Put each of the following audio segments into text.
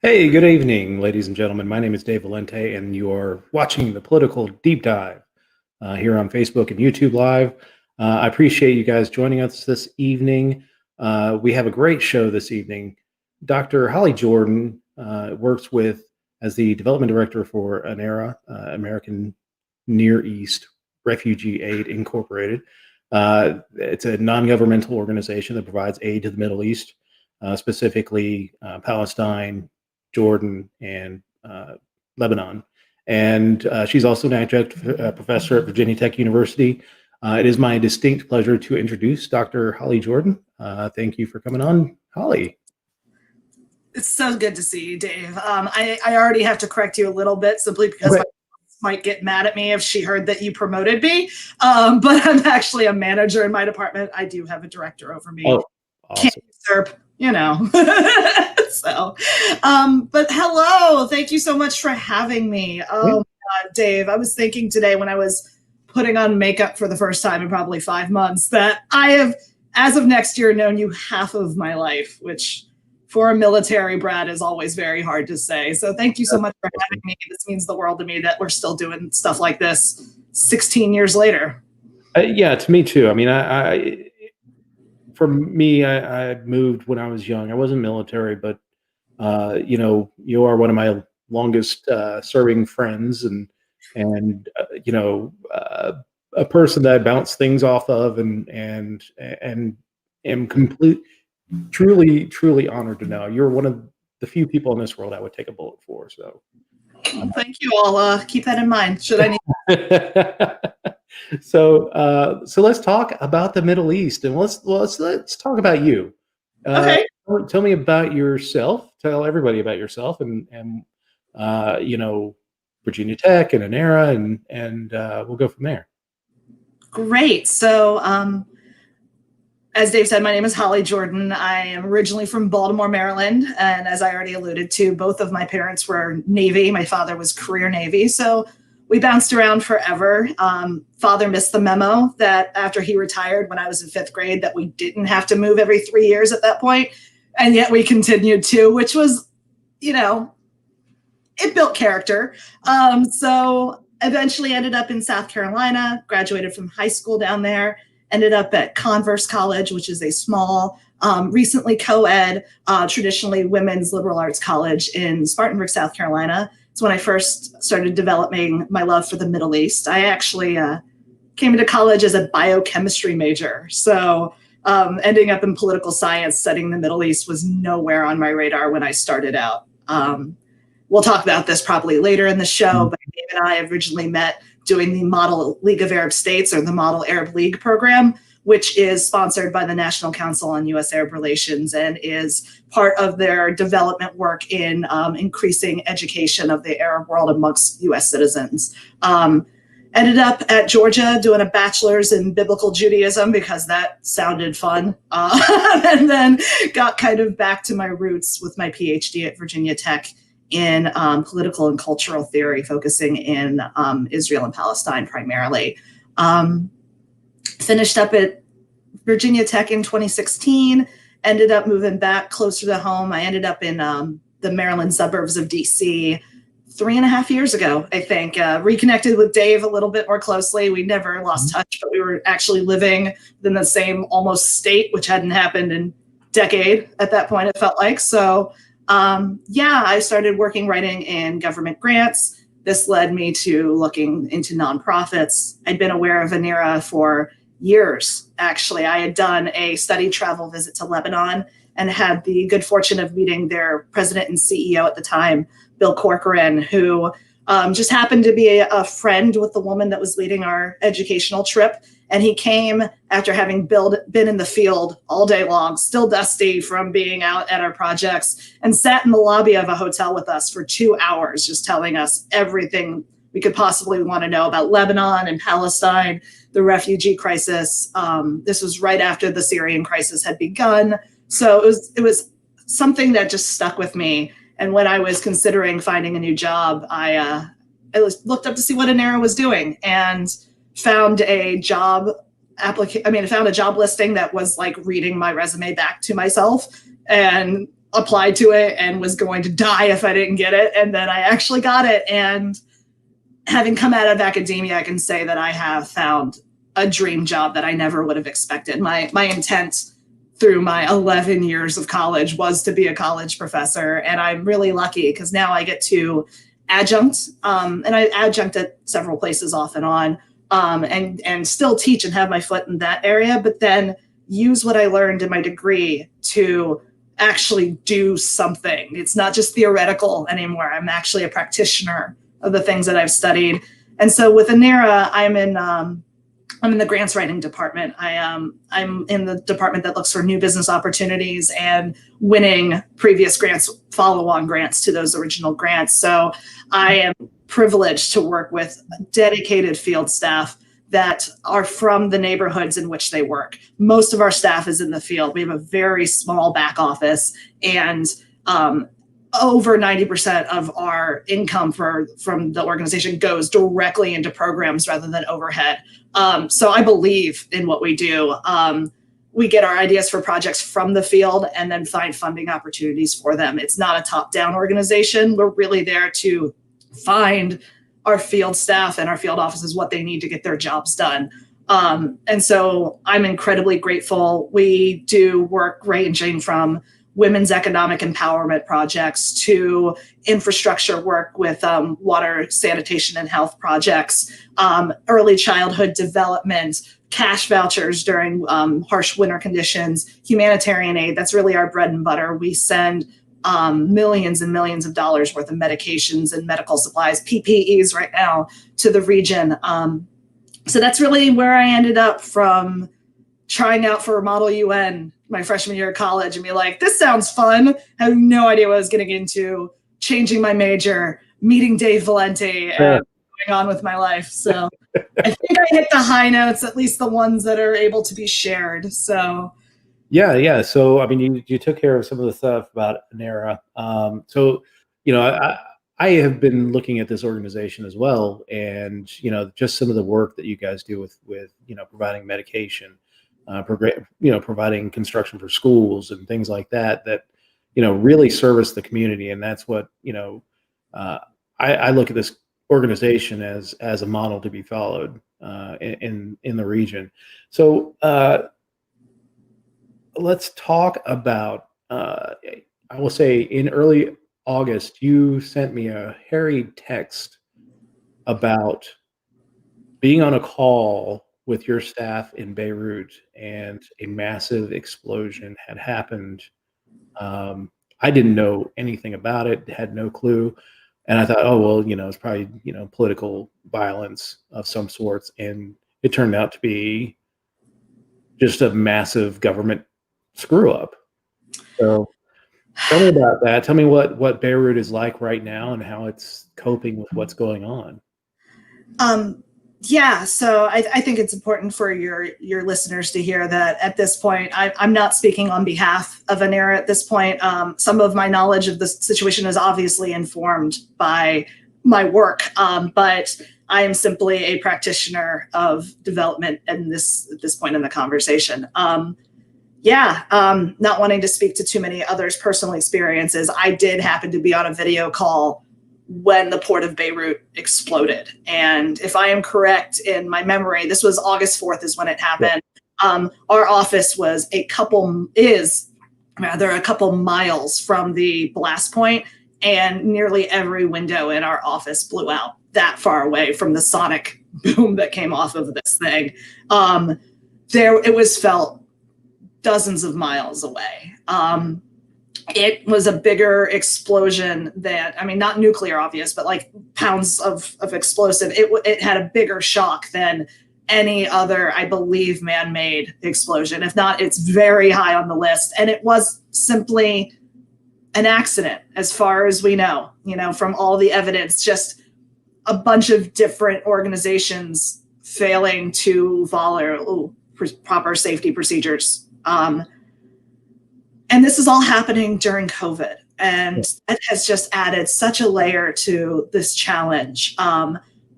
Hey, good evening, ladies and gentlemen. My name is Dave Valente, and you're watching the Political Deep Dive here on Facebook and YouTube Live. I appreciate you guys joining us this evening. We have a great show this evening. Dr. Holly Jordan works as the Development Director for ANERA, American Near East Refugee Aid Incorporated. It's a non-governmental organization that provides aid to the Middle East, specifically Palestine, Jordan, and Lebanon. And she's also an adjunct professor at Virginia Tech University. It is my distinct pleasure to introduce Dr. Holly Jordan. Thank you for coming on, Holly. It's so good to see you, Dave. I already have to correct you a little bit simply because my boss might get mad at me if she heard that you promoted me. But I'm actually a manager in my department. I do have a director over me. Oh, awesome. Can't usurp, you know. So, but hello. Thank you so much for having me. Oh, my God, Dave. I was thinking today when I was putting on makeup for the first time in probably 5 months that I have, as of next year, known you half of my life, which for a military brat is always very hard to say. So thank you so much for having me. This means the world to me that we're still doing stuff like this 16 years later. Yeah, to me too. I mean, for me, I moved when I was young. I wasn't military, but you are one of my longest serving friends, and a person that I bounce things off of, and am truly honored to know. You're one of the few people in this world I would take a bullet for. So thank you. I'll keep that in mind. Should I need? So let's talk about the Middle East, and let's talk about you. Okay. Tell me about yourself. Tell everybody about yourself, and Virginia Tech and ANERA, and we'll go from there. Great. So, as Dave said, my name is Holly Jordan. I am originally from Baltimore, Maryland, and as I already alluded to, both of my parents were Navy. My father was career Navy, so we bounced around forever. Father missed the memo that after he retired when I was in 5th grade that we didn't have to move every 3 years at that point, and yet we continued to, which was, it built character. So eventually ended up in South Carolina, graduated from high school down there, ended up at Converse College, which is a small, recently co-ed, traditionally women's liberal arts college in Spartanburg, South Carolina. It's when I first started developing my love for the Middle East. I actually came into college as a biochemistry major. So ending up in political science, studying the Middle East was nowhere on my radar when I started out. We'll talk about this probably later in the show, but Dave and I originally met doing the Model League of Arab States, or the Model Arab League program, which is sponsored by the National Council on U.S.-Arab Relations and is part of their development work in increasing education of the Arab world amongst U.S. citizens. Ended up at Georgia doing a bachelor's in biblical Judaism because that sounded fun. And then got kind of back to my roots with my PhD at Virginia Tech in political and cultural theory, focusing in Israel and Palestine primarily. Finished up at Virginia Tech in 2016, ended up moving back closer to home. I ended up in the Maryland suburbs of DC 3.5 years ago, I think. Reconnected with Dave a little bit more closely. We never lost touch, but we were actually living in the same almost state, which hadn't happened in a decade at that point, it felt like. So I started writing in government grants. This led me to looking into nonprofits. I'd been aware of ANERA for years, actually. I had done a study travel visit to Lebanon and had the good fortune of meeting their president and CEO at the time, Bill Corcoran, who just happened to be a friend with the woman that was leading our educational trip. And he came after having been in the field all day long, still dusty from being out at our projects, and sat in the lobby of a hotel with us for 2 hours, just telling us everything we could possibly want to know about Lebanon and Palestine, the refugee crisis. This was right after the Syrian crisis had begun. So it was something that just stuck with me. And when I was considering finding a new job, I looked up to see what ANERA was doing and found a job listing that was like reading my resume back to myself. And applied to it and was going to die if I didn't get it. And then I actually got it. And having come out of academia, I can say that I have found a dream job that I never would have expected. My intent through my 11 years of college was to be a college professor. And I'm really lucky because now I get to adjunct, and I adjunct at several places off and on, and still teach and have my foot in that area, but then use what I learned in my degree to actually do something. It's not just theoretical anymore. I'm actually a practitioner of the things that I've studied. And so with ANERA, I'm in the grants writing department. I'm in the department that looks for new business opportunities and winning previous grants, follow-on grants to those original grants. So I am privileged to work with dedicated field staff that are from the neighborhoods in which they work. Most of our staff is in the field. We have a very small back office, and over 90% of our income from the organization goes directly into programs rather than overhead. So I believe in what we do. We get our ideas for projects from the field and then find funding opportunities for them. It's not a top-down organization. We're really there to find our field staff and our field offices what they need to get their jobs done. And so I'm incredibly grateful. We do work ranging from women's economic empowerment projects to infrastructure work with water, sanitation, and health projects, early childhood development, cash vouchers during harsh winter conditions, humanitarian aid. That's really our bread and butter. We send millions and millions of dollars worth of medications and medical supplies, PPEs right now, to the region. So that's really where I ended up, from trying out for Model UN my freshman year of college and be like, this sounds fun. I have no idea what I was getting into, changing my major, meeting Dave Valente, and going on with my life. So I think I hit the high notes, at least the ones that are able to be shared. So yeah. So I mean, you took care of some of the stuff about ANERA. So I have been looking at this organization as well, and just some of the work that you guys do with providing medication, providing construction for schools and things like that really service the community. And that's what I look at this organization as a model to be followed in the region. So let's talk about, I will say, in early August, you sent me a harried text about being on a call with your staff in Beirut, and a massive explosion had happened. I didn't know anything about it, had no clue. And I thought, oh, well, it's probably, political violence of some sorts. And it turned out to be just a massive government screw up. So tell me about that. Tell me what Beirut is like right now and how it's coping with what's going on. Yeah, so I think it's important for your listeners to hear that at this point, I'm not speaking on behalf of ANERA at this point. Some of my knowledge of the situation is obviously informed by my work, but I am simply a practitioner of development at this point in the conversation. Not wanting to speak to too many others' personal experiences, I did happen to be on a video call when the port of Beirut exploded. And if I am correct in my memory, this was August 4th is when it happened. Our office was a couple miles from the blast point, and nearly every window in our office blew out that far away from the sonic boom that came off of this thing. It was felt dozens of miles away. It was a bigger explosion than, not nuclear, obvious, but like pounds of explosive. It had a bigger shock than any other, I believe, man-made explosion. If not, it's very high on the list. And it was simply an accident, as far as we know, from all the evidence, just a bunch of different organizations failing to follow proper safety procedures. And this is all happening during COVID. And it has just added such a layer to this challenge.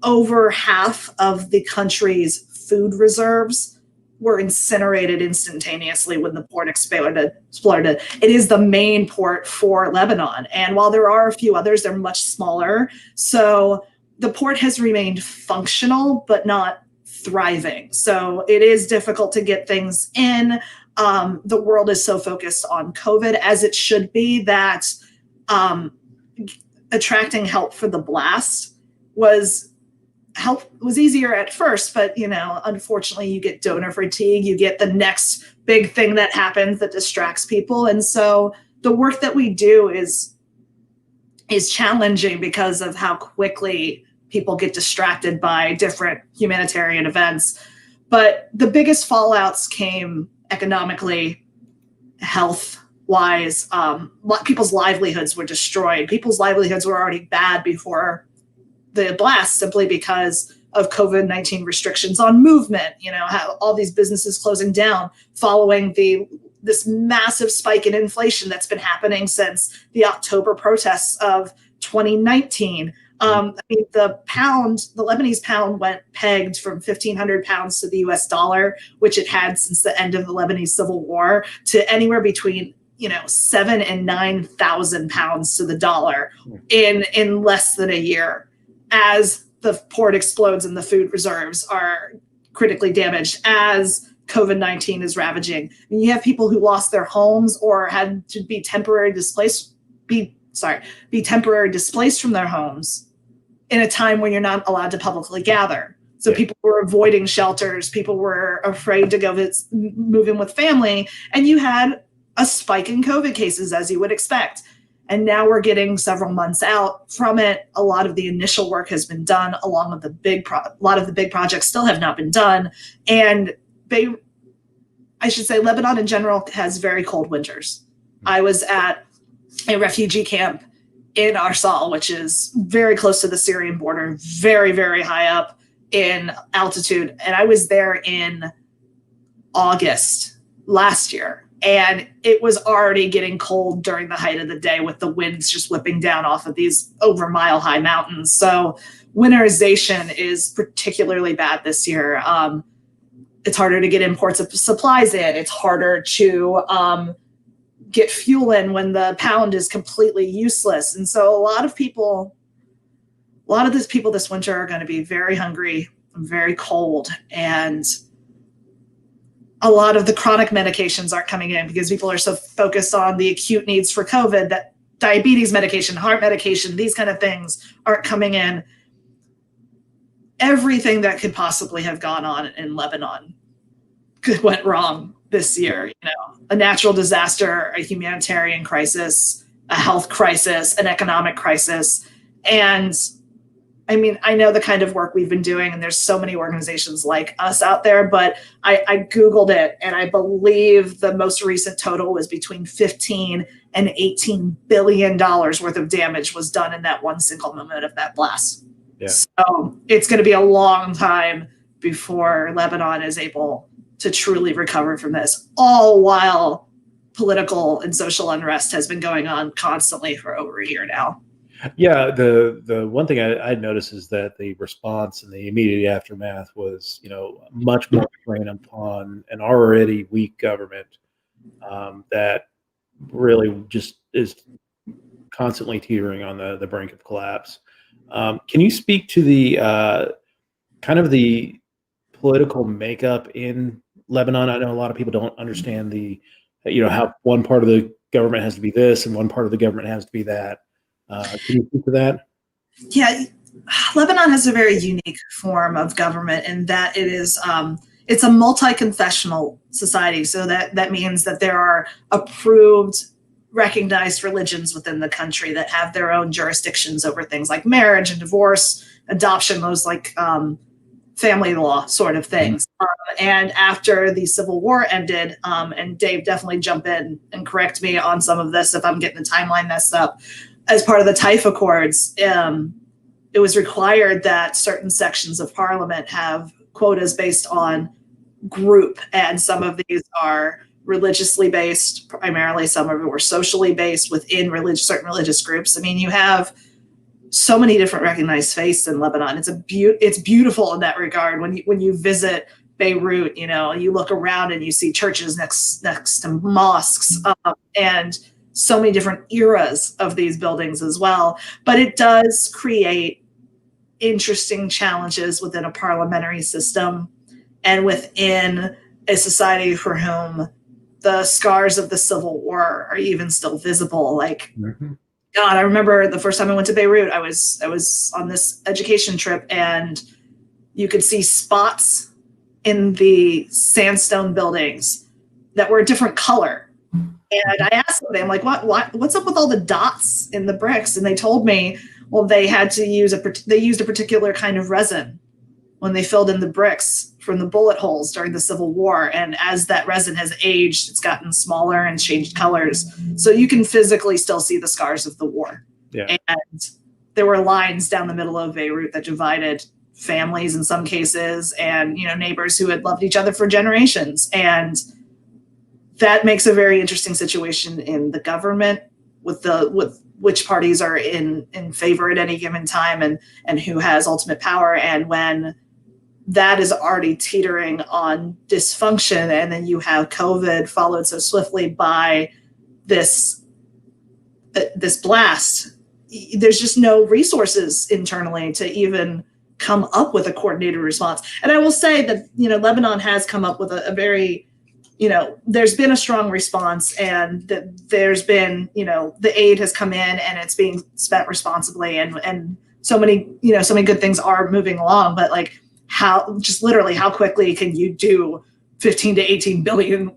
Over half of the country's food reserves were incinerated instantaneously when the port exploded. It is the main port for Lebanon. And while there are a few others, they're much smaller. So the port has remained functional, but not thriving. So it is difficult to get things in. The world is so focused on COVID, as it should be, that attracting help for the blast was easier at first, but unfortunately you get donor fatigue, you get the next big thing that happens that distracts people. And so the work that we do is challenging because of how quickly people get distracted by different humanitarian events. But the biggest fallouts came economically, health wise. People's livelihoods were destroyed. People's livelihoods were already bad before the blast, simply because of COVID-19 restrictions on movement, how all these businesses closing down following this massive spike in inflation that's been happening since the October protests of 2019. The Lebanese pound went pegged from 1,500 pounds to the US dollar, which it had since the end of the Lebanese Civil War, to anywhere between 7,000 and 9,000 pounds to the dollar in less than a year, as the port explodes and the food reserves are critically damaged, as COVID-19 is ravaging. And you have people who lost their homes or had to be temporarily displaced from their homes in a time when you're not allowed to publicly gather. So people were avoiding shelters. People were afraid to move in with family. And you had a spike in COVID cases, as you would expect. And now we're getting several months out from it. A lot of the initial work has been done, along with a lot of the big projects still have not been done. And Lebanon in general has very cold winters. I was at a refugee camp in Arsal, which is very close to the Syrian border, very, very high up in altitude. And I was there in August last year. And it was already getting cold during the height of the day, with the winds just whipping down off of these over mile high mountains. So winterization is particularly bad this year. It's harder to get imports of supplies in. It's harder to get fuel in when the pound is completely useless. And so a lot of these people this winter are going to be very hungry and very cold. And a lot of the chronic medications aren't coming in because people are so focused on the acute needs for COVID that diabetes medication, heart medication, these kind of things aren't coming in. Everything that could possibly have gone on in Lebanon went wrong this year. A natural disaster, a humanitarian crisis, a health crisis, an economic crisis. And I know the kind of work we've been doing, and there's so many organizations like us out there, but I Googled it, and I believe the most recent total was between 15 and $18 billion worth of damage was done in that one single moment of that blast. Yeah. So it's going to be a long time before Lebanon is able to truly recover from this, all while political and social unrest has been going on constantly for over a year now. Yeah, the one thing I noticed is that the response in the immediate aftermath was, much more strain upon an already weak government that really just is constantly teetering on the brink of collapse. Can you speak to the kind of the political makeup in Lebanon? I know a lot of people don't understand how one part of the government has to be this and one part of the government has to be that. Can you speak to that? Yeah, Lebanon has a very unique form of government in that it's a multi-confessional society. So that means that there are approved, recognized religions within the country that have their own jurisdictions over things like marriage and divorce, adoption, those like family law sort of things. And after the Civil War ended, and Dave, definitely jump in and correct me on some of this if I'm getting the timeline messed up. As part of the Taif Accords, it was required that certain sections of parliament have quotas based on group. And some of these are religiously based, primarily. Some of them were socially based within certain religious groups. You have so many different recognized faiths in Lebanon. It's beautiful in that regard. When you visit Beirut, you look around and you see churches next to mosques, and so many different eras of these buildings as well. But it does create interesting challenges within a parliamentary system and within a society for whom the scars of the Civil War are even still visible. Like, God, I remember the first time I went to Beirut, I was on this education trip, and you could see spots in the sandstone buildings that were a different color. And I asked them, I'm like, what's up with all the dots in the bricks? And they told me, well, they had to use they used a particular kind of resin when they filled in the bricks from the bullet holes during the Civil War. And as that resin has aged, it's gotten smaller and changed colors. So you can physically still see the scars of the war. Yeah. And there were lines down the middle of Beirut that divided families in some cases, and neighbors who had loved each other for generations. And that makes a very interesting situation in the government with which parties are in favor at any given time, and who has ultimate power. And when that is already teetering on dysfunction, and then you have COVID followed so swiftly by this blast, there's just no resources internally to even come up with a coordinated response. And I will say that, Lebanon has come up with a very, there's been a strong response, and that there's been, the aid has come in and it's being spent responsibly, and so many good things are moving along. But like, how quickly can you do $15 to $18 billion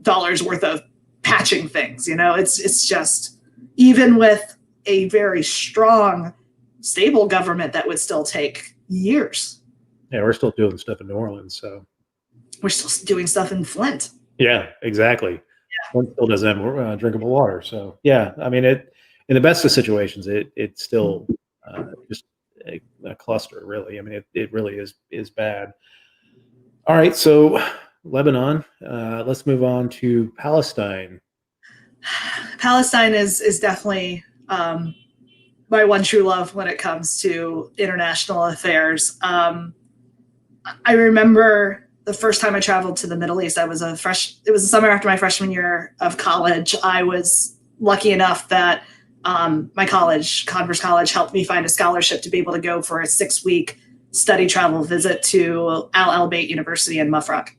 worth of patching things? It's just, even with a very strong, stable government, that would still take years. Yeah, we're still doing stuff in New Orleans, so we're still doing stuff in Flint. Yeah, exactly. Yeah. Flint still doesn't have drinkable water, so yeah. I mean, in the best of situations, it's still just a cluster, really. I mean, it really is bad. All right, so Lebanon. Let's move on to Palestine. Palestine is definitely my one true love when it comes to international affairs. I remember the first time I traveled to the Middle East. It was the summer after my freshman year of college. I was lucky enough that my college, Converse College, helped me find a scholarship to be able to go for a 6-week study travel visit to Al Bayt University in Mafraq,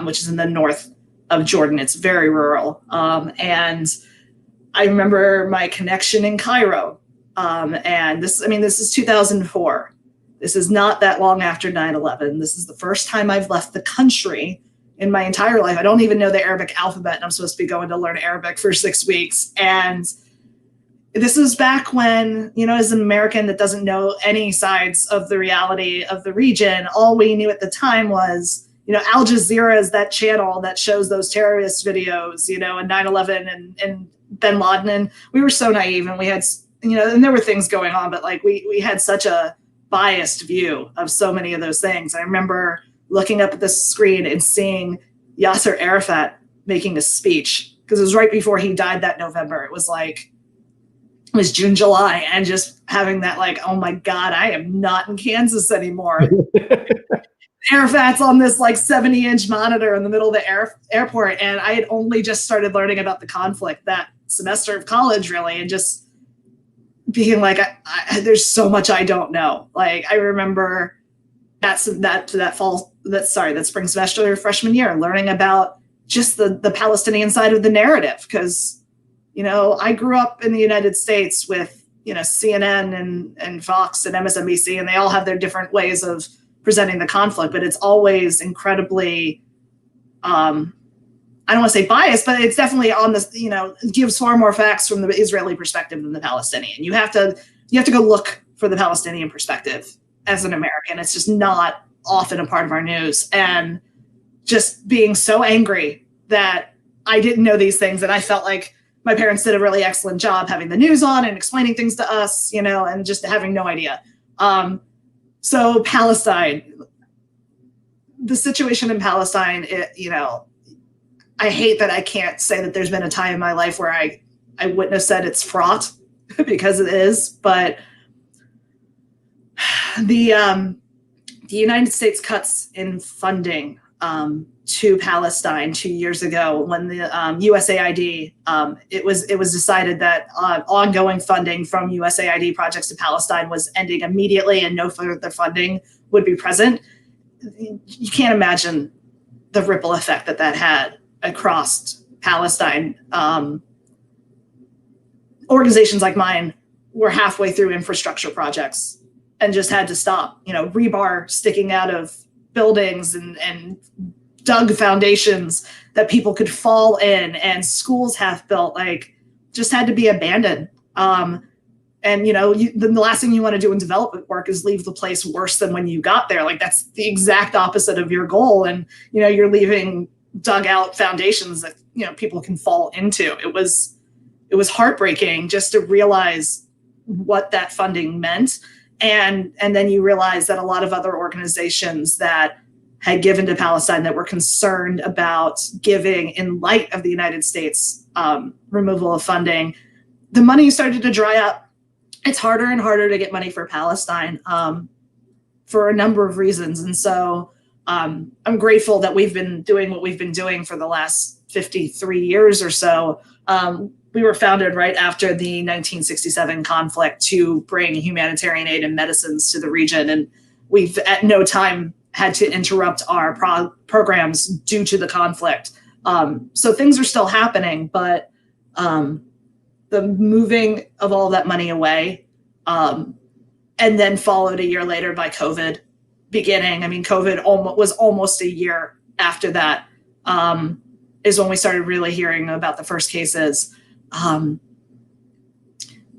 which is in the north of Jordan. It's very rural. And I remember my connection in Cairo. And this is 2004. This is not that long after 9/11. This is the first time I've left the country in my entire life. I don't even know the Arabic alphabet, and I'm supposed to be going to learn Arabic for 6 weeks. And this is back when, as an American that doesn't know any sides of the reality of the region, all we knew at the time was, Al Jazeera is that channel that shows those terrorist videos, and 9/11 and bin Laden. And we were so naive, and we had, and there were things going on, but like we had such a biased view of so many of those things. I remember looking up at the screen and seeing Yasser Arafat making a speech, because it was right before he died that November. It was June, July, and just having that like, oh my God, I am not in Kansas anymore. Arafat's on this like 70-inch monitor in the middle of the airport. And I had only just started learning about the conflict that semester of college, really, and just being like, there's so much I don't know. Like, I remember that spring semester of freshman year, learning about just the Palestinian side of the narrative. Because, I grew up in the United States with, CNN and Fox and MSNBC, and they all have their different ways of presenting the conflict, but it's always incredibly, I don't want to say biased, but it's definitely on this, gives far more facts from the Israeli perspective than the Palestinian. You have to go look for the Palestinian perspective as an American. It's just not often a part of our news. And just being so angry that I didn't know these things, and I felt like my parents did a really excellent job having the news on and explaining things to us, and just having no idea. So Palestine, the situation in Palestine, I hate that I can't say that there's been a time in my life where I wouldn't have said it's fraught, because it is. But the United States cuts in funding to Palestine 2 years ago when the USAID, it was decided that ongoing funding from USAID projects to Palestine was ending immediately and no further funding would be present. You can't imagine the ripple effect that had across Palestine. Organizations like mine were halfway through infrastructure projects and just had to stop, rebar sticking out of buildings and dug foundations that people could fall in, and schools half built, just had to be abandoned. And the last thing you want to do in development work is leave the place worse than when you got there. That's the exact opposite of your goal. And, you're leaving dug out foundations that, people can fall into. It was heartbreaking just to realize what that funding meant. And then you realize that a lot of other organizations that had given to Palestine that were concerned about giving in light of the United States removal of funding, the money started to dry up. It's harder and harder to get money for Palestine for a number of reasons. And so I'm grateful that we've been doing what we've been doing for the last 53 years or so. We were founded right after the 1967 conflict to bring humanitarian aid and medicines to the region. And we've at no time had to interrupt our programs due to the conflict. So things are still happening, but the moving of all that money away, and then followed a year later by COVID beginning. COVID was almost a year after that, is when we started really hearing about the first cases.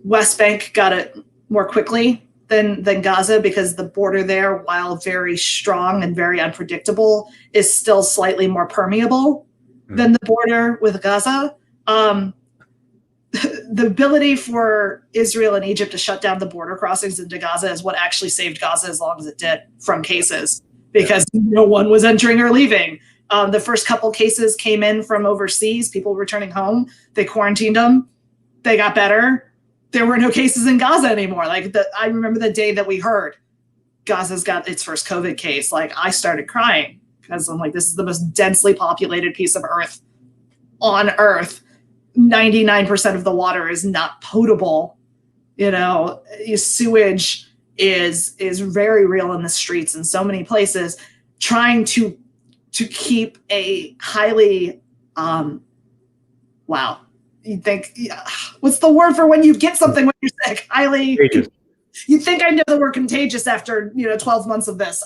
West Bank got it more quickly than Gaza because the border there, while very strong and very unpredictable, is still slightly more permeable than the border with Gaza. The ability for Israel and Egypt to shut down the border crossings into Gaza is what actually saved Gaza as long as it did from cases, because no one was entering or leaving. The first couple cases came in from overseas, people returning home. They quarantined them. They got better. There were no cases in Gaza anymore. I remember the day that we heard Gaza's got its first COVID case. I started crying because I'm like, this is the most densely populated piece of earth on earth. 99% of the water is not potable. Sewage is very real in the streets in so many places. Trying to keep a highly, you'd think, what's the word for when you get something when you're sick? Highly contagious. You'd think I know the word contagious after 12 months of this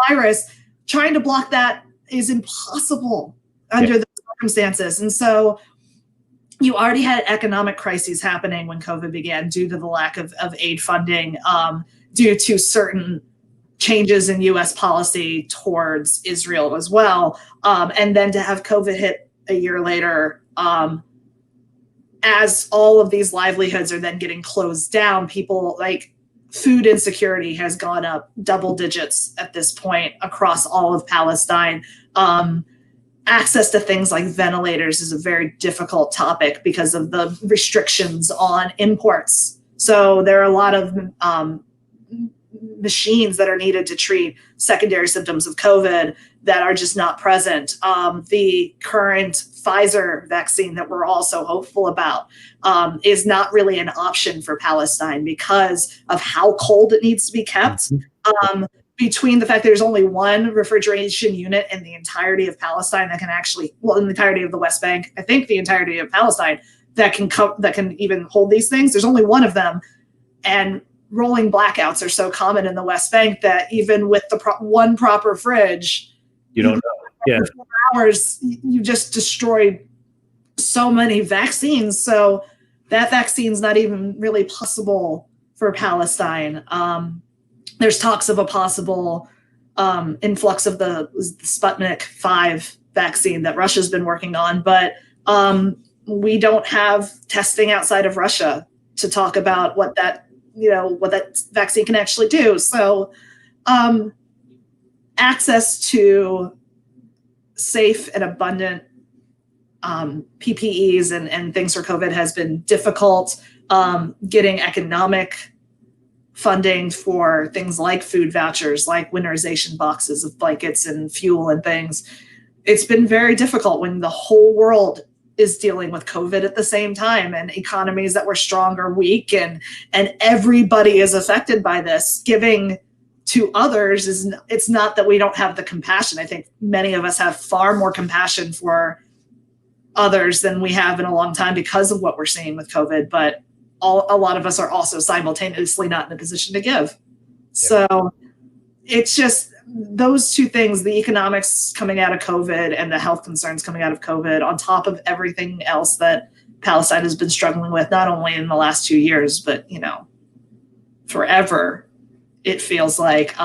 virus. Trying to block that is impossible under the circumstances. And so you already had economic crises happening when COVID began due to the lack of aid funding, due to certain changes in U.S. policy towards Israel as well. And then to have COVID hit a year later, as all of these livelihoods are then getting closed down, people food insecurity has gone up double digits at this point across all of Palestine. Access to things like ventilators is a very difficult topic because of the restrictions on imports. So there are a lot of machines that are needed to treat secondary symptoms of COVID that are just not present. The current Pfizer vaccine that we're also hopeful about is not really an option for Palestine because of how cold it needs to be kept. Between the fact that there's only one refrigeration unit in the entirety of Palestine that can actually, in the entirety of the West Bank, I think the entirety of Palestine that can even hold these things. There's only one of them, and rolling blackouts are so common in the West Bank that even with the one proper fridge, you don't know. Yeah, for 4 hours, you just destroyed so many vaccines. So that vaccine's not even really possible for Palestine. There's talks of a possible influx of the Sputnik 5 vaccine that Russia's been working on, but we don't have testing outside of Russia to talk about what that vaccine can actually do. So access to safe and abundant PPEs and things for COVID has been difficult. Getting economic funding for things like food vouchers, like winterization boxes of blankets and fuel and things. It's been very difficult when the whole world is dealing with COVID at the same time, and economies that were strong are weak, and everybody is affected by this. Giving to others it's not that we don't have the compassion. I think many of us have far more compassion for others than we have in a long time because of what we're seeing with COVID, but a lot of us are also simultaneously not in a position to give. Yeah. So it's just those two things, the economics coming out of COVID and the health concerns coming out of COVID, on top of everything else that Palestine has been struggling with, not only in the last 2 years, but, forever. It feels like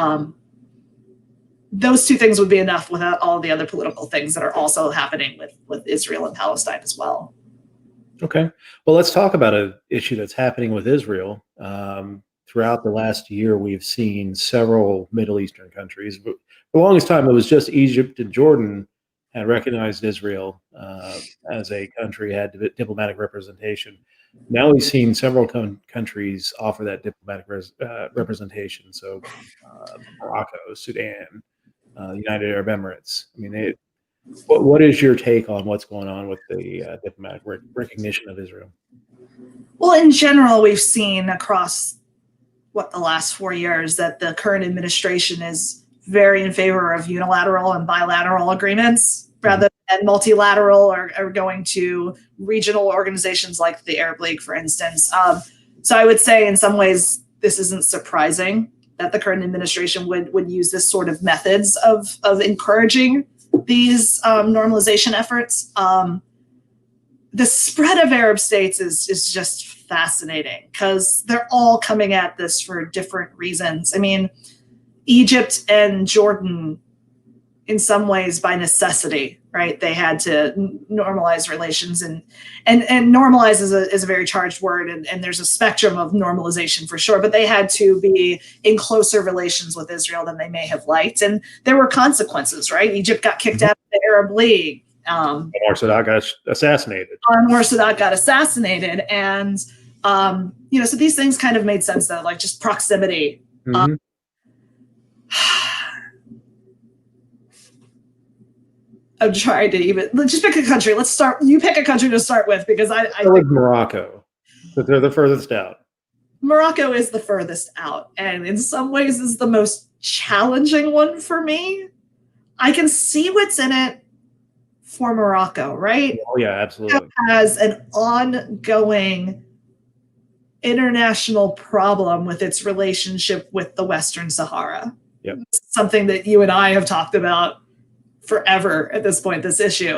those two things would be enough without all the other political things that are also happening with Israel and Palestine as well. Okay. Well, let's talk about an issue that's happening with Israel. Throughout the last year, we've seen several Middle Eastern countries. But for the longest time, it was just Egypt and Jordan had recognized Israel as a country, had diplomatic representation. Now we've seen several countries offer that diplomatic representation. So Morocco, Sudan, the United Arab Emirates. I mean, what is your take on what's going on with the diplomatic recognition of Israel? Well, in general, we've seen across the last 4 years that the current administration is very in favor of unilateral and bilateral agreements rather than multilateral or going to regional organizations like the Arab League, for instance. So I would say in some ways this isn't surprising that the current administration would use this sort of methods of encouraging these normalization efforts. The spread of Arab states is just fascinating because they're all coming at this for different reasons. I mean, Egypt and Jordan, in some ways by necessity, right? They had to normalize relations, and normalize is a very charged word, and there's a spectrum of normalization for sure, but they had to be in closer relations with Israel than they may have liked. And there were consequences, right? Egypt got kicked out of the Arab League. Anwar Sadat got assassinated. And so these things kind of made sense though, like just proximity. Mm-hmm. I'm trying to let's just pick a country. You pick a country to start with, because I think Morocco, but they're the furthest out. Morocco is the furthest out, and in some ways is the most challenging one for me. I can see what's in it for Morocco, right? Oh yeah, absolutely. It has an ongoing international problem with its relationship with the Western Sahara. Yep. Something that you and I have talked about forever at this point, this issue.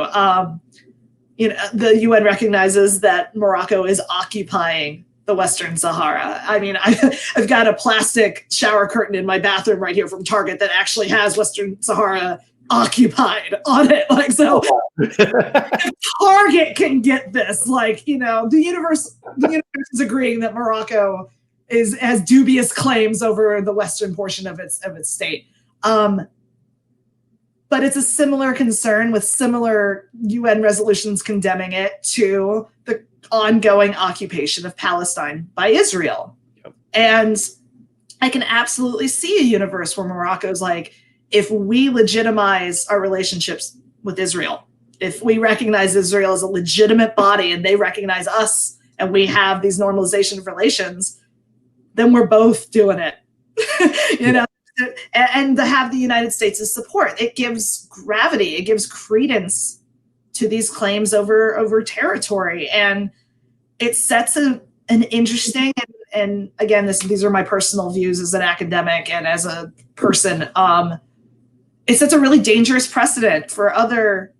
The UN recognizes that Morocco is occupying the Western Sahara. I mean, I've got a plastic shower curtain in my bathroom right here from Target that actually has Western Sahara occupied on it. Like, so if Target can get this, like, the universe is agreeing that Morocco has dubious claims over the western portion of its state. But it's a similar concern with similar UN resolutions condemning it to the ongoing occupation of Palestine by Israel. Yep. And I can absolutely see a universe where Morocco's like, if we legitimize our relationships with Israel, if we recognize Israel as a legitimate body and they recognize us and we have these normalization of relations, then we're both doing it. And to have the United States' support, it gives gravity, it gives credence to these claims over territory, and it sets an interesting and again, these are my personal views as an academic and as a person. It sets a really dangerous precedent for other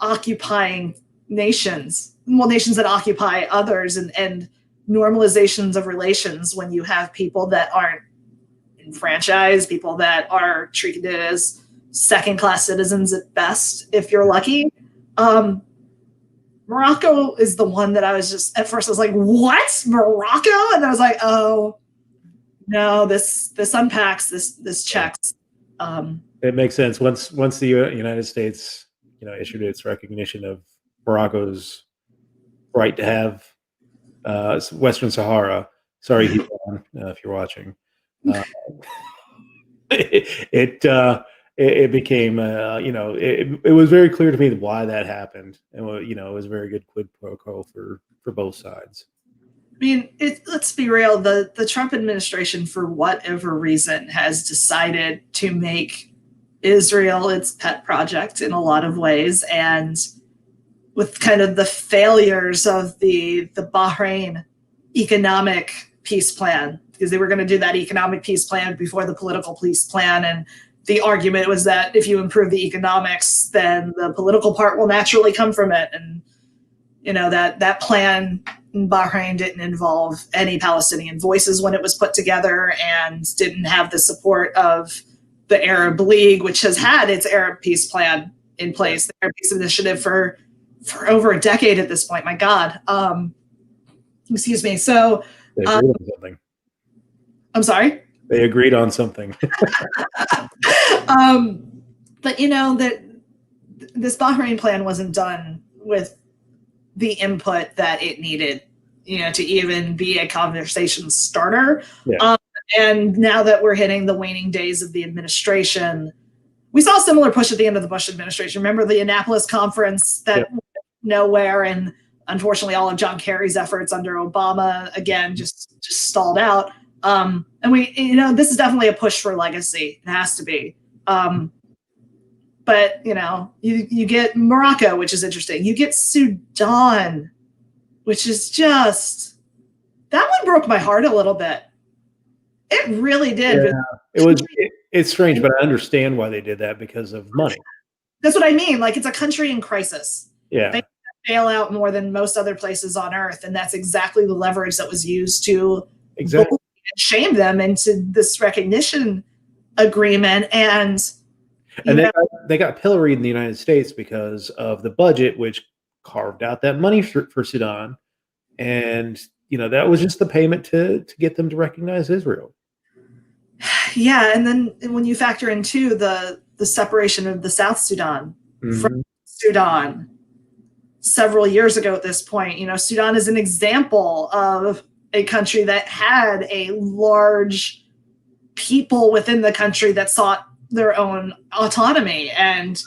occupying nations, nations that occupy others, and normalizations of relations when you have people that aren't enfranchised, people that are treated as second-class citizens at best, if you're lucky. Morocco is the one that I was just, at first I was like, what? Morocco? And I was like, oh, no, this unpacks, this checks. It makes sense. Once the United States, issued its recognition of Morocco's right to have Western Sahara, Sorry, Hebron, if you're watching. Uh, it became, it was very clear to me why that happened, and it was a very good quid pro quo for both sides. I mean, let's be real. The Trump administration, for whatever reason, has decided to make Israel its pet project in a lot of ways, and with kind of the failures of the Bahrain economic peace plan, because they were going to do that economic peace plan before the political peace plan, and the argument was that if you improve the economics, then the political part will naturally come from it. And that plan in Bahrain didn't involve any Palestinian voices when it was put together, and didn't have the support of the Arab League, which has had its Arab peace plan in place, the Arab Peace Initiative for over a decade at this point. My God. Excuse me. So they agreed on something. I'm sorry? They agreed on something. But that this Bahrain plan wasn't done with the input that it needed, to even be a conversation starter. Yeah. And now that we're hitting the waning days of the administration, we saw a similar push at the end of the Bush administration. Remember the Annapolis conference that went nowhere, and unfortunately all of John Kerry's efforts under Obama again just stalled out. And we, this is definitely a push for legacy. It has to be. But you get Morocco, which is interesting. You get Sudan, which is just, that one broke my heart a little bit. It really did. Yeah, it's strange, but I understand why they did that, because of money. That's what I mean. Like, it's a country in crisis. Yeah. They bail out more than most other places on earth. And that's exactly the leverage that was used to shame them into this recognition agreement. And they got pilloried in the United States because of the budget, which carved out that money for Sudan. And, that was just the payment to get them to recognize Israel. Yeah. And then when you factor in too, the separation of the South Sudan from Sudan several years ago at this point, Sudan is an example of a country that had a large people within the country that sought their own autonomy, and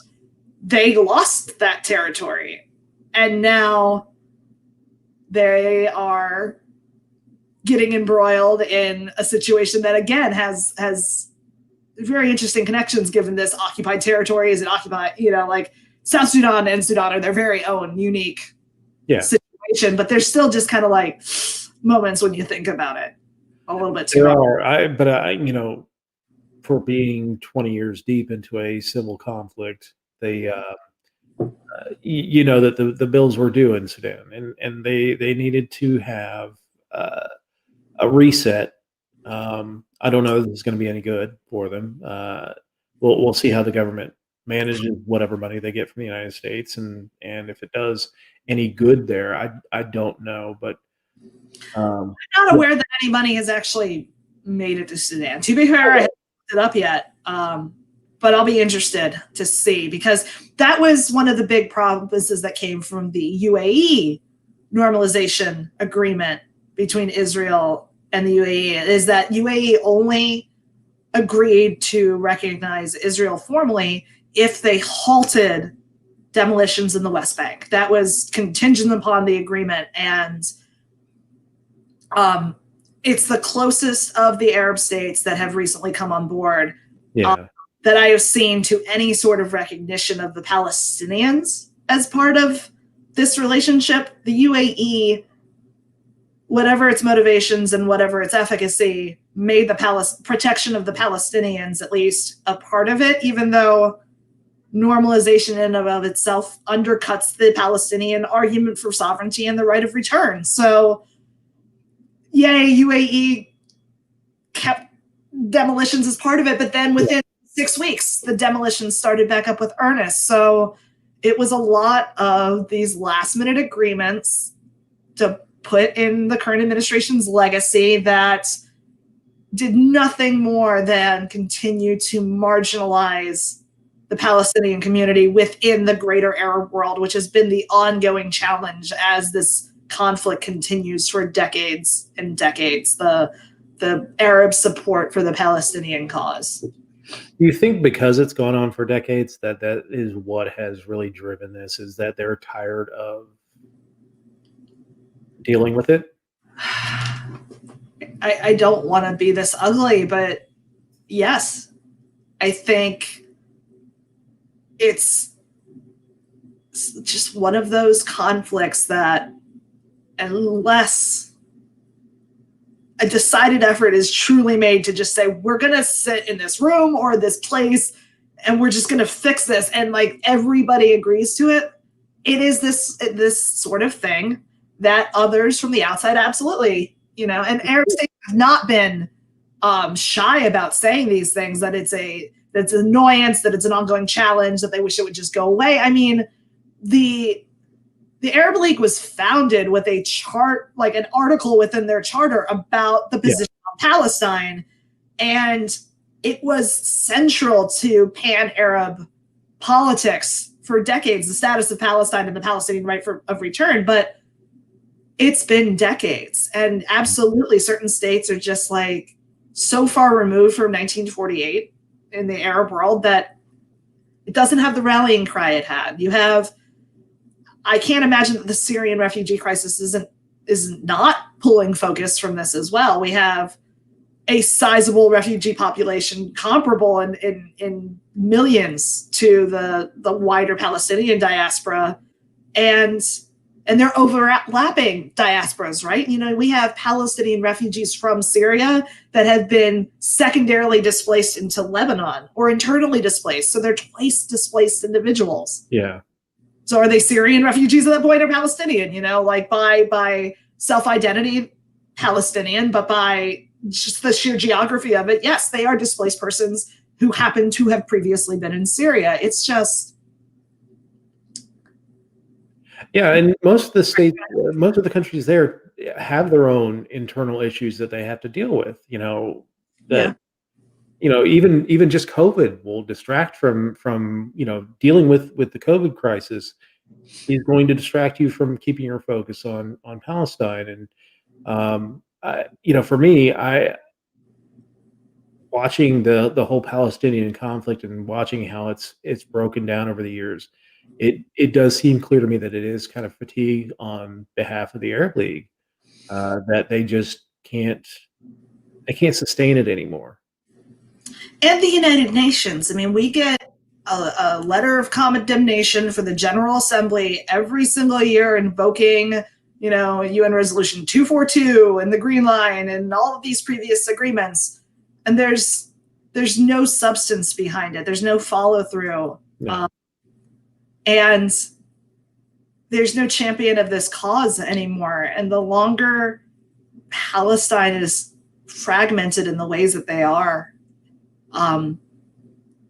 they lost that territory. And now they are getting embroiled in a situation that again has very interesting connections, given this occupied territory. Is it occupied, like South Sudan and Sudan are their very own unique situation, but there's still just kind of like moments when you think about it a little bit too. For being 20 years deep into a civil conflict, they that the bills were due in Sudan, and they needed to have a reset. I don't know if this is going to be any good for them. We'll see how the government manages whatever money they get from the United States, and if it does any good there, I don't know. But I'm not aware that any money has actually made it to Sudan. To be fair, I haven't looked it up yet. But I'll be interested to see, because that was one of the big promises that came from the UAE normalization agreement between Israel and the UAE, is that UAE only agreed to recognize Israel formally if they halted demolitions in the West Bank. That was contingent upon the agreement. And it's the closest of the Arab states that have recently come on board that I have seen to any sort of recognition of the Palestinians as part of this relationship. The UAE, whatever its motivations and whatever its efficacy, made the protection of the Palestinians at least a part of it, even though normalization in and of itself undercuts the Palestinian argument for sovereignty and the right of return. So, yay, UAE kept demolitions as part of it, but then within 6 weeks, the demolitions started back up with earnest. So it was a lot of these last-minute agreements to put in the current administration's legacy that did nothing more than continue to marginalize the Palestinian community within the greater Arab world, which has been the ongoing challenge as this conflict continues for decades and decades. The Arab support for the Palestinian cause. Do you think because it's gone on for decades that is what has really driven this? Is that they're tired of dealing with it? I don't want to be this ugly, but yes, I think it's just one of those conflicts that unless a decided effort is truly made to just say, we're going to sit in this room or this place and we're just going to fix this, and like everybody agrees to it, it is this sort of thing that others from the outside absolutely, and Arab states have not been shy about saying these things, that it's an annoyance, that it's an ongoing challenge, that they wish it would just go away. I mean, the Arab League was founded with a like an article within their charter about the position on Palestine, and it was central to pan-Arab politics for decades, the status of Palestine and the Palestinian right of return. But it's been decades, and absolutely certain states are just like so far removed from 1948 in the Arab world that it doesn't have the rallying cry it had. I can't imagine that the Syrian refugee crisis is not pulling focus from this as well. We have a sizable refugee population comparable in millions to the wider Palestinian diaspora, and they're overlapping diasporas, right? We have Palestinian refugees from Syria that have been secondarily displaced into Lebanon or internally displaced. So they're twice displaced individuals. Yeah. So are they Syrian refugees at that point or Palestinian? Like by self-identity, Palestinian, but by just the sheer geography of it, yes, they are displaced persons who happen to have previously been in Syria. It's just... Yeah, and most of the states, most of the countries there have their own internal issues that they have to deal with. Even just COVID will distract from dealing with the COVID crisis is going to distract you from keeping your focus on Palestine. And for me, watching the whole Palestinian conflict and watching how it's broken down over the years, it does seem clear to me that it is kind of fatigue on behalf of the Arab League, that they just can't sustain it anymore. And the United Nations. I mean, we get a letter of condemnation for the General Assembly every single year invoking, UN Resolution 242 and the Green Line and all of these previous agreements. And there's no substance behind it. There's no follow through. No. And there's no champion of this cause anymore. And the longer Palestine is fragmented in the ways that they are, I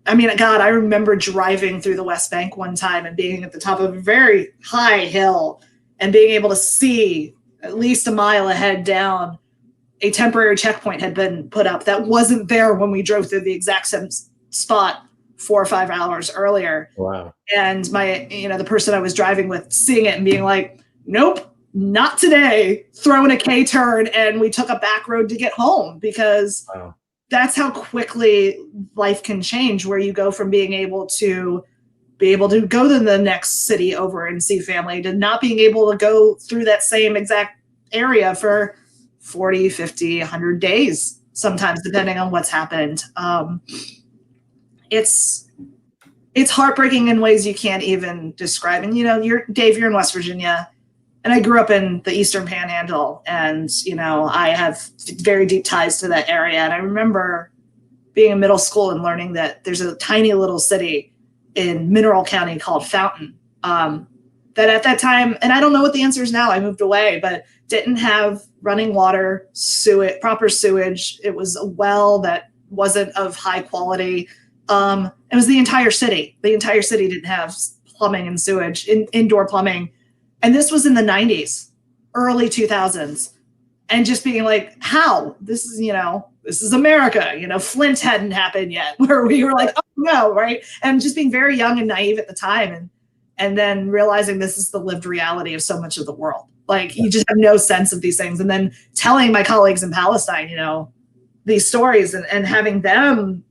remember driving through the West Bank one time and being at the top of a very high hill and being able to see at least a mile ahead down a temporary checkpoint had been put up that wasn't there when we drove through the exact same spot 4 or 5 hours earlier. Wow. And the person I was driving with seeing it and being like, nope, not today, throwing a K-turn, and we took a back road to get home because wow. That's how quickly life can change, where you go from being able to go to the next city over and see family to not being able to go through that same exact area for 40, 50, 100 days, sometimes depending on what's happened. It's heartbreaking in ways you can't even describe. And, Dave, you're in West Virginia, and I grew up in the Eastern Panhandle, and, I have very deep ties to that area. And I remember being in middle school and learning that there's a tiny little city in Mineral County called Fountain, that at that time, and I don't know what the answer is now, I moved away, but didn't have running water, proper sewage. It was a well that wasn't of high quality. It was the entire city. The entire city didn't have plumbing and sewage, indoor plumbing. And this was in the 90s, early 2000s. And just being like, how? This is America. Flint hadn't happened yet, where we were like, oh no, right? And just being very young and naive at the time. And then realizing this is the lived reality of so much of the world. Like, you just have no sense of these things. And then telling my colleagues in Palestine, these stories, and having them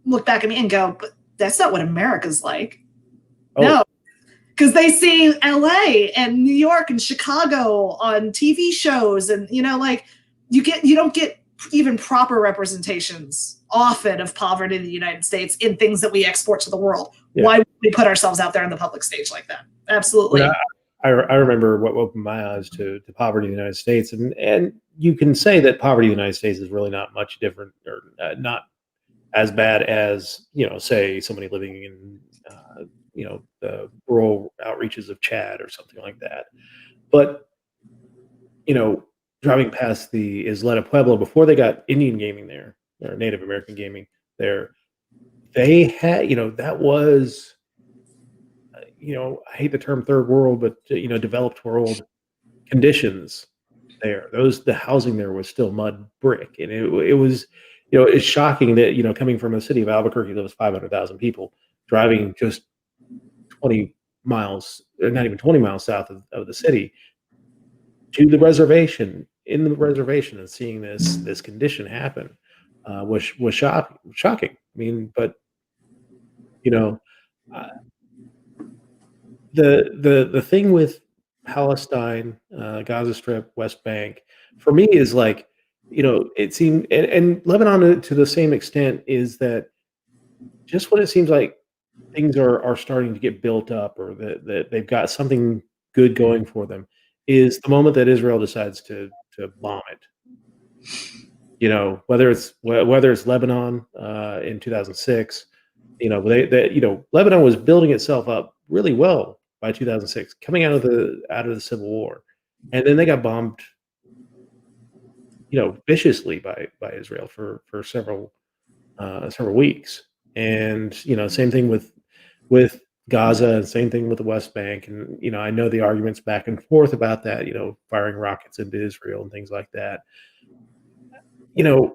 look back at me and go, but that's not what America's like. Oh. No, because they see LA and New York and Chicago on TV shows, and you don't get even proper representations often of poverty in the United States in things that we export to the world. Yeah. Why would we put ourselves out there on the public stage like that? Absolutely. I remember what opened my eyes to poverty in the United States, and you can say that poverty in the United States is really not much different, or not as bad as, say somebody living in the rural outreaches of Chad or something like that. But driving past the Isleta Pueblo before they got Indian gaming there, or Native American gaming there, they had that was I hate the term third world, but developed world conditions there. The housing there was still mud brick, and it was it's shocking that coming from a city of Albuquerque that was 500,000 people, driving just 20 miles, or not even 20 miles south of the city, to the reservation, and seeing this condition happen was shocking. I mean, but the thing with Palestine, Gaza Strip, West Bank, for me is like, it seemed, and Lebanon to the same extent, is that just when it seems like things are starting to get built up, or that they've got something good going for them, is the moment that Israel decides to bomb it. Whether it's Lebanon in 2006, Lebanon was building itself up really well by 2006, coming out of the Civil War, and then they got bombed, viciously by Israel for several weeks. And same thing with Gaza, and same thing with the West Bank. And I know the arguments back and forth about that, firing rockets into Israel and things like that. To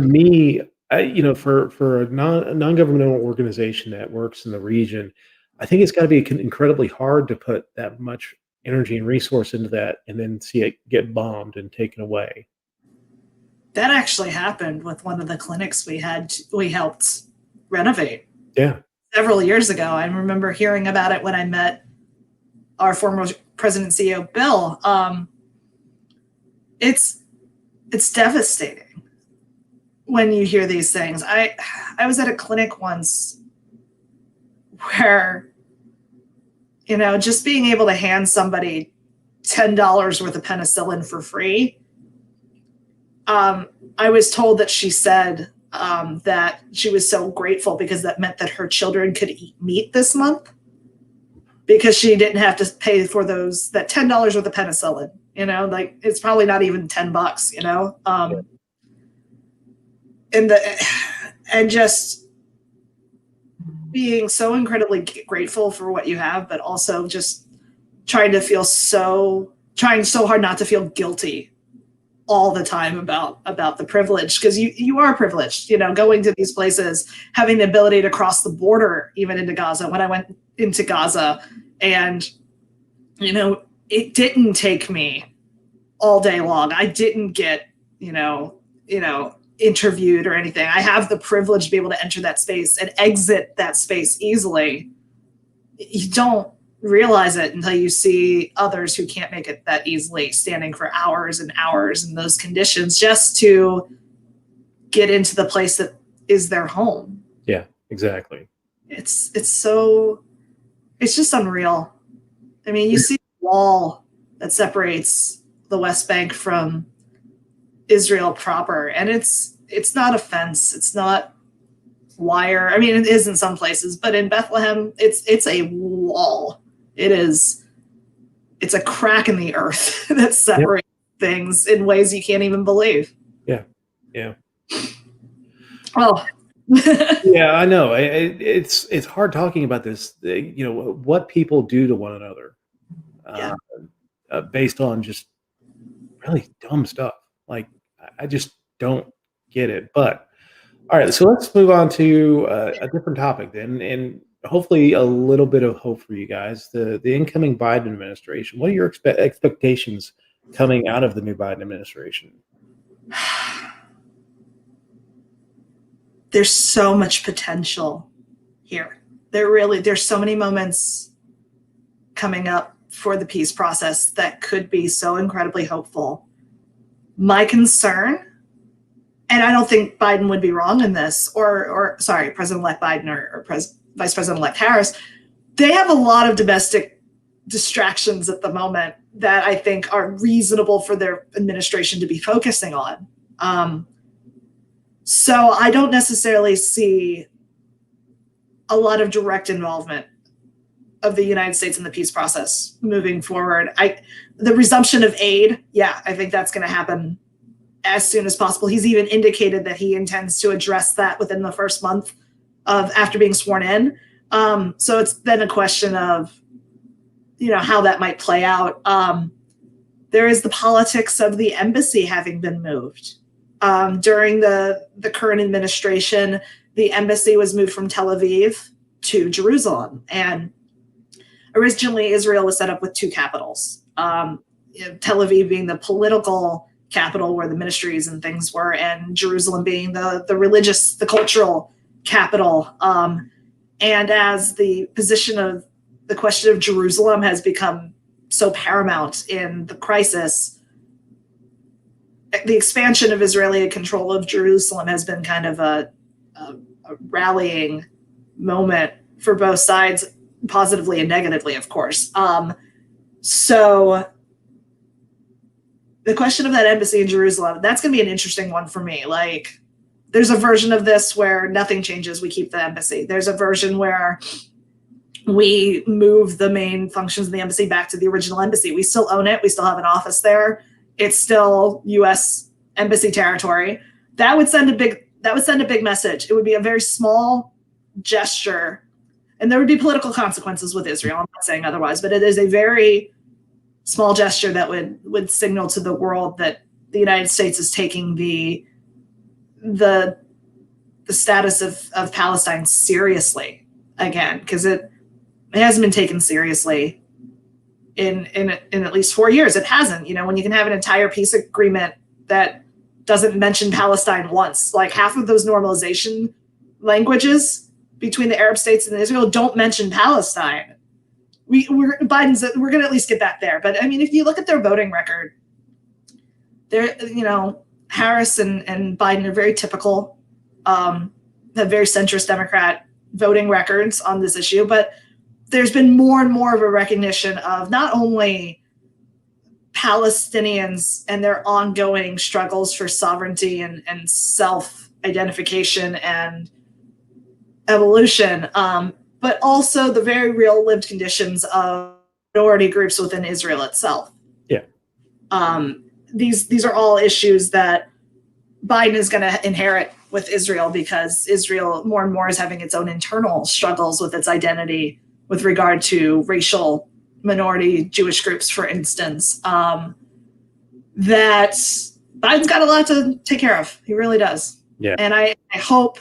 me, for a non-governmental organization that works in the region, I think it's got to be incredibly hard to put that much energy and resource into that, and then see it get bombed and taken away. That actually happened with one of the clinics we helped renovate. Yeah. Several years ago. I remember hearing about it when I met our former president and CEO, Bill. It's devastating when you hear these things. I was at a clinic once where, just being able to hand somebody $10 worth of penicillin for free. I was told that she said that she was so grateful because that meant that her children could eat meat this month, because she didn't have to pay for that $10 worth of penicillin. Like, it's probably not even $10, and just being so incredibly grateful for what you have, but also just trying so hard not to feel guilty all the time about the privilege, because you are privileged, going to these places, having the ability to cross the border, even into Gaza. When I went into Gaza, and it didn't take me all day long. I didn't get interviewed or anything. I have the privilege to be able to enter that space and exit that space easily. You don't realize it until you see others who can't make it that easily, standing for hours and hours in those conditions just to get into the place that is their home. Yeah, exactly. It's just unreal. I mean, you see the wall that separates the West Bank from Israel proper, and it's not a fence, it's not wire. I mean, it is in some places, but in Bethlehem, it's a wall. It's a crack in the earth that separates things in ways you can't even believe. Yeah. Oh. Yeah, I know. It's hard talking about this, what people do to one another, based on just really dumb stuff. Like, I just don't get it. But all right, so let's move on to a different topic then. And hopefully a little bit of hope for you guys. The incoming Biden administration. What are your expectations coming out of the new Biden administration? There's so much potential here. There's so many moments coming up for the peace process that could be so incredibly hopeful. My concern, and I don't think Biden would be wrong in this, or sorry, President-elect Biden or Vice President-elect Harris, they have a lot of domestic distractions at the moment that I think are reasonable for their administration to be focusing on. So I don't necessarily see a lot of direct involvement of the United States in the peace process moving forward. The resumption of aid, yeah, I think that's going to happen as soon as possible. He's even indicated that he intends to address that within the first month of after being sworn in. So it's then a question of, how that might play out. There is the politics of the embassy having been moved. During the current administration, the embassy was moved from Tel Aviv to Jerusalem. And originally, Israel was set up with two capitals, Tel Aviv being the political capital where the ministries and things were, and Jerusalem being the religious, the cultural capital. And as the question of Jerusalem has become so paramount in the crisis, the expansion of Israeli control of Jerusalem has been kind of a rallying moment for both sides, positively and negatively, of course. So the question of that embassy in Jerusalem, that's going to be an interesting one for me. Like, there's a version of this where nothing changes, we keep the embassy. There's a version where we move the main functions of the embassy back to the original embassy. We still own it. We still have an office there. It's still U.S. embassy territory. That would send a big message. It would be a very small gesture, and there would be political consequences with Israel. I'm not saying otherwise, but it is a very small gesture that would signal to the world that the United States is taking the status of Palestine seriously again, because it hasn't been taken seriously in at least 4 years. It hasn't. When you can have an entire peace agreement that doesn't mention Palestine once, like half of those normalization languages between the Arab states and Israel don't mention Palestine. We're going to at least get back there. But I mean, if you look at their voting record, Harris and Biden are very typical, have very centrist Democrat voting records on this issue, but there's been more and more of a recognition of not only Palestinians and their ongoing struggles for sovereignty and self-identification and evolution, but also the very real lived conditions of minority groups within Israel itself. Yeah. These are all issues that Biden is going to inherit with Israel, because Israel more and more is having its own internal struggles with its identity with regard to racial minority Jewish groups, for instance, that Biden's got a lot to take care of. He really does. Yeah. And I hope,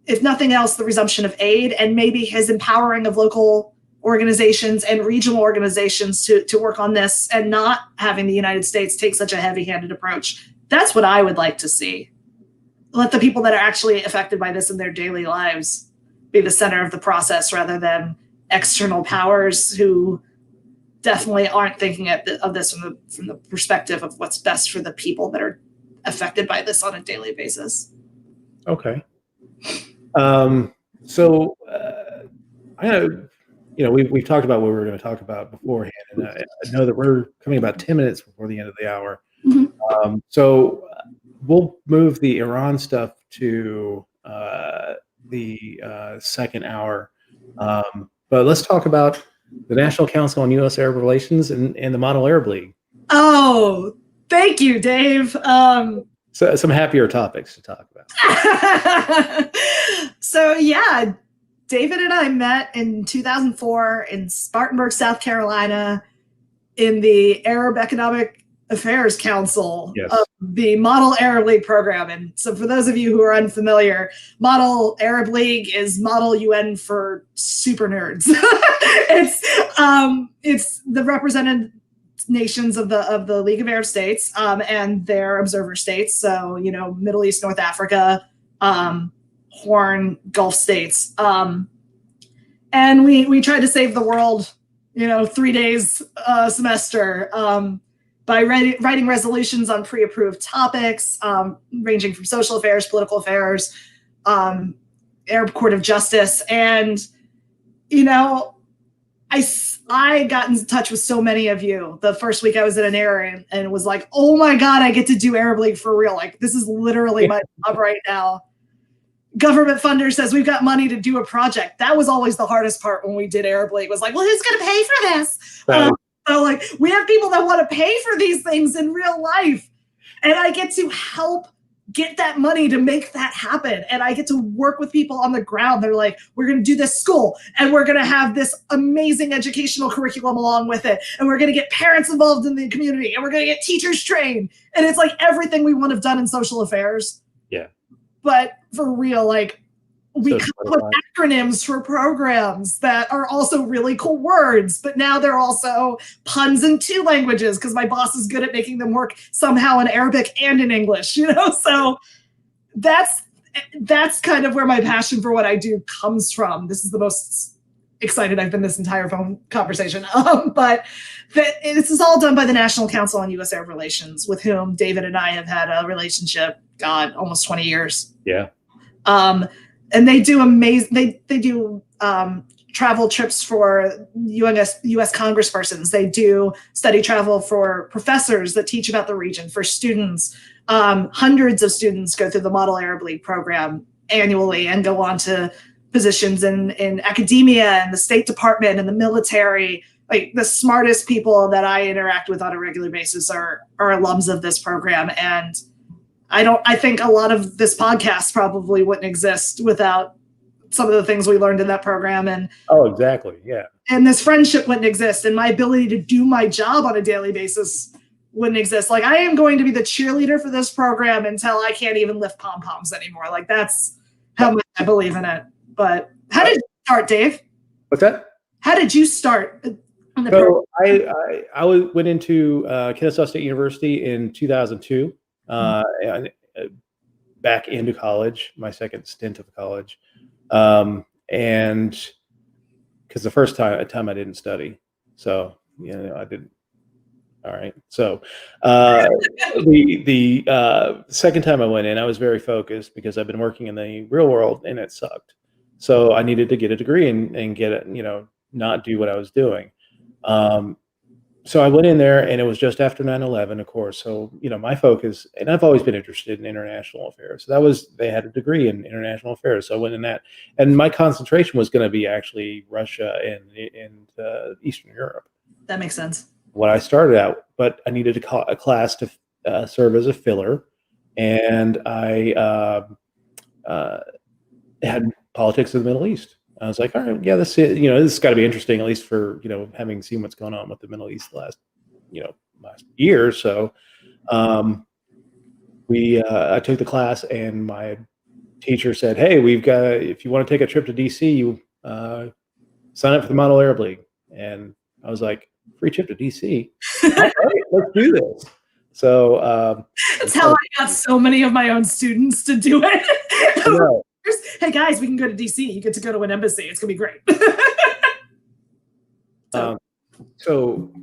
if nothing else, the resumption of aid and maybe his empowering of local organizations and regional organizations to work on this, and not having the United States take such a heavy-handed approach. That's what I would like to see. Let the people that are actually affected by this in their daily lives be the center of the process, rather than external powers who definitely aren't thinking of this from the perspective of what's best for the people that are affected by this on a daily basis. Okay. So we've talked about what we were going to talk about beforehand, and I know that we're coming about 10 minutes before the end of the hour. Mm-hmm. So we'll move the Iran stuff to the second hour. But let's talk about the National Council on U.S. Arab Relations and the Model Arab League. Oh, thank you, Dave. So some happier topics to talk about. So yeah, David and I met in 2004 in Spartanburg, South Carolina, in the Arab Economic Affairs Council Yes. of the Model Arab League program. And so for those of you who are unfamiliar, Model Arab League is Model UN for super nerds. It's the represented nations of the League of Arab States and their observer states. So, Middle East, North Africa, Horn, Gulf states. And we tried to save the world, 3 days a semester by writing resolutions on pre-approved topics, ranging from social affairs, political affairs, Arab Court of Justice. And, I got in touch with so many of you the first week I was at ANERA and was like, oh my God, I get to do Arab League for real. Like, this is literally my job right now. Government funder says we've got money to do a project. That was always the hardest part when we did Arab League, was like, well, who's going to pay for this? So like, we have people that want to pay for these things in real life. And I get to help get that money to make that happen. And I get to work with people on the ground. They're like, we're going to do this school and we're going to have this amazing educational curriculum along with it. And we're going to get parents involved in the community and we're going to get teachers trained. And it's like everything we would have done in social affairs. Yeah. But for real, like, we come up with acronyms for programs that are also really cool words, but now they're also puns in 2 languages because my boss is good at making them work somehow in Arabic and in English, So that's kind of where my passion for what I do comes from. This is the most excited I've been this entire phone conversation. But this is all done by the National Council on U.S. Arab Relations, with whom David and I have had a relationship, almost 20 years. Yeah. And they do amazing. They do travel trips for U.S. congresspersons. They do study travel for professors that teach about the region, for students. Hundreds of students go through the Model Arab League program annually and go on to positions in academia and the State Department and the military. Like, the smartest people that I interact with on a regular basis are alums of this program. And I think a lot of this podcast probably wouldn't exist without some of the things we learned in that program. And exactly. Yeah. And this friendship wouldn't exist, and my ability to do my job on a daily basis wouldn't exist. Like, I am going to be the cheerleader for this program until I can't even lift pom-poms anymore. Like, that's how much I believe in it. But how did you start, Dave? What's that? How did you start? So I went into Kennesaw State University in 2002. Back into college, my second stint of college, and because the first time I didn't study, so I didn't. All right, so the second time I went in, I was very focused because I've been working in the real world and it sucked. So I needed to get a degree and get it, not do what I was doing. So I went in there, and it was just after 9/11, of course. So, my focus, and I've always been interested in international affairs. So they had a degree in international affairs. So I went in that, and my concentration was going to be actually Russia and Eastern Europe. That makes sense. What I started out, but I needed a class to serve as a filler, and I had politics of the Middle East. I was like, all right, yeah, this has got to be interesting, at least for, having seen what's going on with the Middle East the last year or so. I took the class, and my teacher said, hey, if you want to take a trip to DC, you sign up for the Model Arab League. And I was like, free trip to DC? All right, let's do this. So that's how I got so many of my own students to do it. Hey guys, we can go to DC. You get to go to an embassy. It's gonna be great. So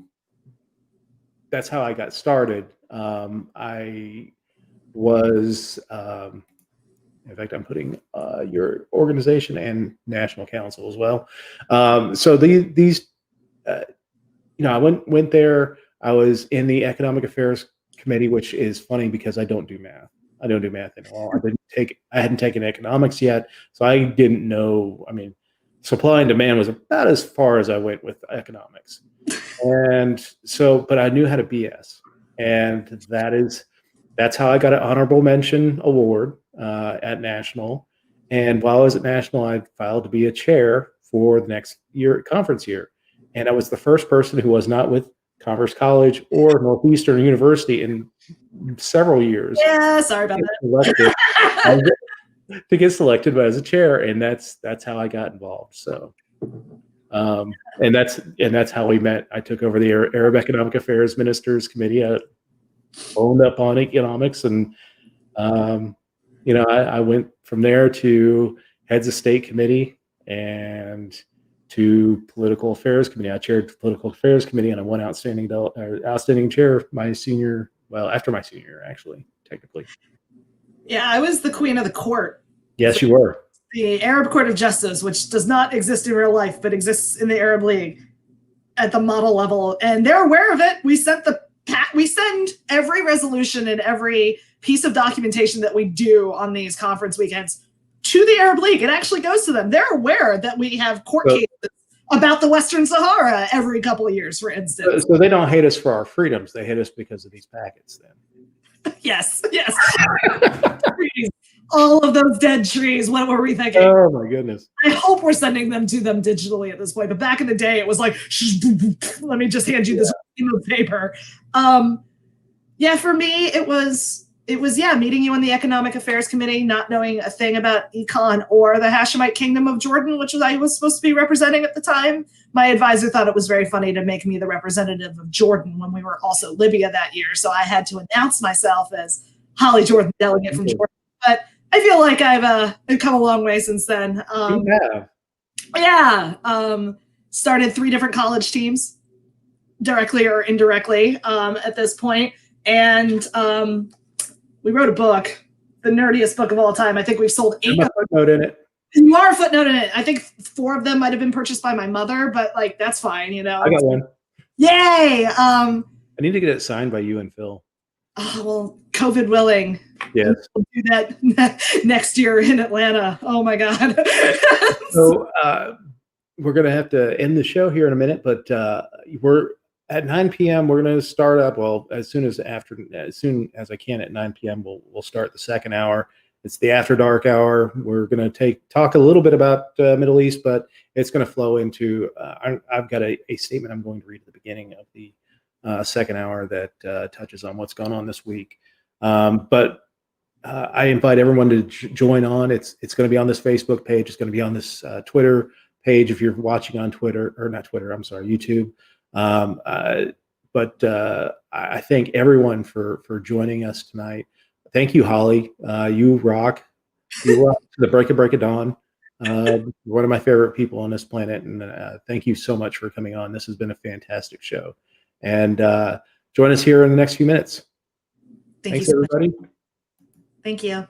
that's how I got started. I was, in fact, I'm putting your organization and National Council as well. So these, I went there. I was in the Economic Affairs Committee, which is funny because I don't do math. I don't do math at all. I hadn't taken economics yet, so I didn't know. I mean, supply and demand was about as far as I went with economics. And so, but I knew how to BS, and that's how I got an honorable mention award at National. And while I was at National, I filed to be a chair for the next year conference year, and I was the first person who was not with Commerce College or Northeastern University in several years. Yeah, sorry about that. To get selected as a chair, and that's how I got involved. So, and that's how we met. I took over the Arab Economic Affairs Ministers Committee. I owned up on economics, and I went from there to heads of state committee and to political affairs committee. I chaired the political affairs committee, and I won outstanding chair after my senior year, actually, technically. Yeah, I was the queen of the court. Yes, you were. The Arab Court of Justice, which does not exist in real life, but exists in the Arab League at the model level. And they're aware of it. We send every resolution and every piece of documentation that we do on these conference weekends to the Arab League. It actually goes to them. They're aware that we have court cases about the Western Sahara every couple of years, for instance. So they don't hate us for our freedoms. They hate us because of these packets, then. Yes. All of those dead trees. What were we thinking? Oh my goodness. I hope we're sending them to them digitally at this point. But back in the day, it was like, let me just hand you this paper. For me, it was meeting you in the Economic Affairs Committee, not knowing a thing about econ or the Hashemite Kingdom of Jordan, which I was supposed to be representing at the time. My advisor thought it was very funny to make me the representative of Jordan when we were also Libya that year. So I had to announce myself as Holly Jordan, delegate from Jordan. But I feel like I've come a long way since then. Started 3 different college teams, directly or indirectly, at this point. And we wrote a book, the nerdiest book of all time. I think we've sold 8. I'm a footnote in it. You are a footnote in it. I think 4 of them might have been purchased by my mother, but that's fine, I got one. Yay! I need to get it signed by you and Phil. Oh, well, COVID willing. Yes. We'll do that next year in Atlanta. Oh my God. So we're going to have to end the show here in a minute, but we're at 9 p.m. We're going to start up. Well, as soon as I can at 9 p.m. We'll start the second hour. It's the after dark hour. We're going to talk a little bit about Middle East, but it's going to flow into. I've got a statement I'm going to read at the beginning of the second hour that touches on what's gone on this week. But I invite everyone to join on. It's going to be on this Facebook page. It's going to be on this Twitter page if you're watching on YouTube. But I thank everyone for joining us tonight. Thank you, Holly. You rock. You rock to the break of dawn. One of my favorite people on this planet. And thank you so much for coming on. This has been a fantastic show. And join us here in the next few minutes. Thanks, everybody. Thank you.